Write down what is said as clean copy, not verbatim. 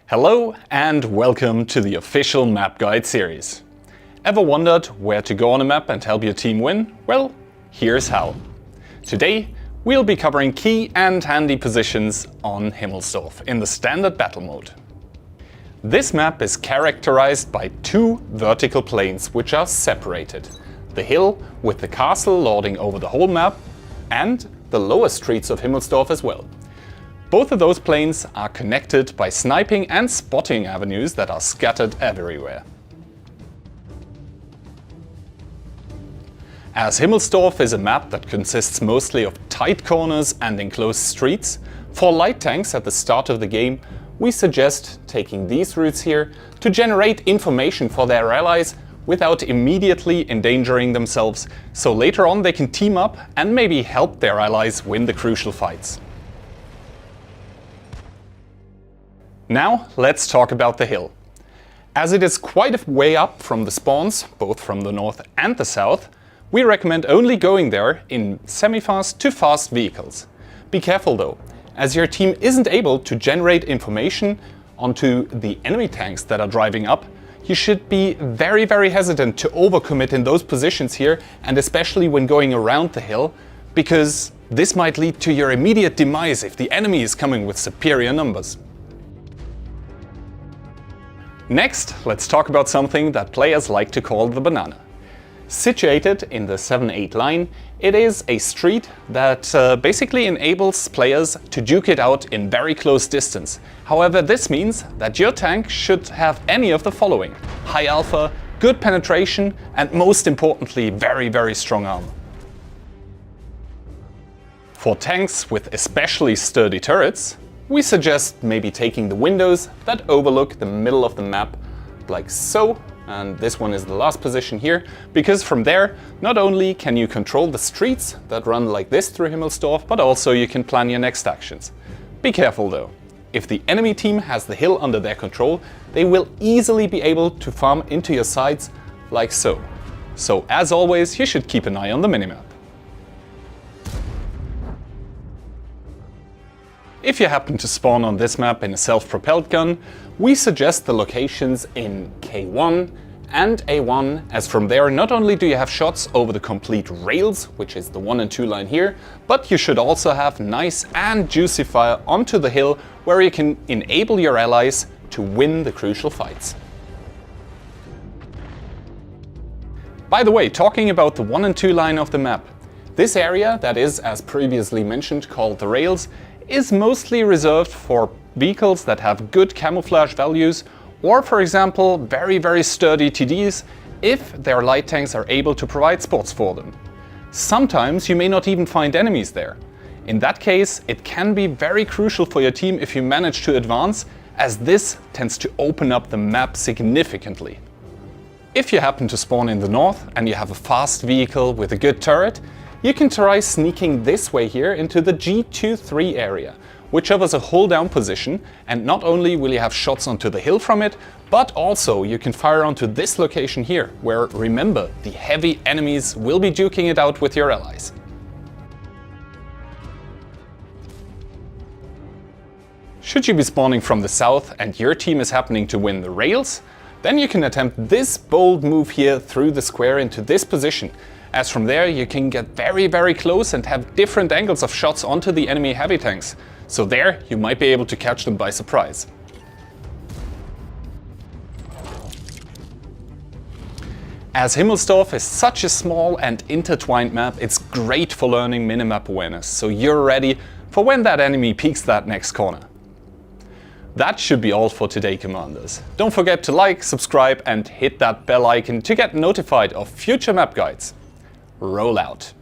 Hello and welcome to the official map guide series. Ever wondered where to go on a map and help your team win? Well, here's how. Today we'll be covering key and handy positions on Himmelsdorf in the standard battle mode. This map is characterized by two vertical planes which are separated. The hill with the castle lording over the whole map and the lower streets of Himmelsdorf as well. Both of those planes are connected by sniping and spotting avenues that are scattered everywhere. As Himmelsdorf is a map that consists mostly of tight corners and enclosed streets, for light tanks at the start of the game, we suggest taking these routes here to generate information for their allies without immediately endangering themselves, so later on they can team up and maybe help their allies win the crucial fights. Now let's talk about the hill. As it is quite a way up from the spawns, both from the north and the south, we recommend only going there in semi-fast to fast vehicles. Be careful though, as your team isn't able to generate information onto the enemy tanks that are driving up. You should be very hesitant to overcommit in those positions here, and especially when going around the hill, because this might lead to your immediate demise if the enemy is coming with superior numbers. Next, let's talk about something that players like to call the banana. Situated in the 7-8 line, it is a street that basically enables players to duke it out in very close distance. However, this means that your tank should have any of the following: high alpha, good penetration, and most importantly, very strong armor. For tanks with especially sturdy turrets, we suggest maybe taking the windows that overlook the middle of the map, like so. And this one is the last position here, because from there not only can you control the streets that run like this through Himmelsdorf, but also you can plan your next actions. Be careful though. If the enemy team has the hill under their control, they will easily be able to farm into your sides like so. So as always, you should keep an eye on the minimap. If you happen to spawn on this map in a self-propelled gun, we suggest the locations in K1 and A1, as from there not only do you have shots over the complete rails, which is the 1 and 2 line here, but you should also have nice and juicy fire onto the hill where you can enable your allies to win the crucial fights. By the way, talking about the 1 and 2 line of the map, this area that is, as previously mentioned, called the rails, is mostly reserved for vehicles that have good camouflage values, or for example very sturdy TDs if their light tanks are able to provide spots for them. Sometimes you may not even find enemies there. In that case, it can be very crucial for your team if you manage to advance, as this tends to open up the map significantly. If you happen to spawn in the north and you have a fast vehicle with a good turret, you can try sneaking this way here into the G23 area, which offers a hold down position, and not only will you have shots onto the hill from it, but also you can fire onto this location here, where, remember, the heavy enemies will be duking it out with your allies. Should you be spawning from the south and your team is happening to win the rails, then you can attempt this bold move here through the square into this position, as from there you can get very close and have different angles of shots onto the enemy heavy tanks. So there you might be able to catch them by surprise. As Himmelsdorf is such a small and intertwined map, it's great for learning minimap awareness, so you're ready for when that enemy peeks that next corner. That should be all for today, Commanders. Don't forget to like, subscribe and hit that bell icon to get notified of future map guides. Roll out.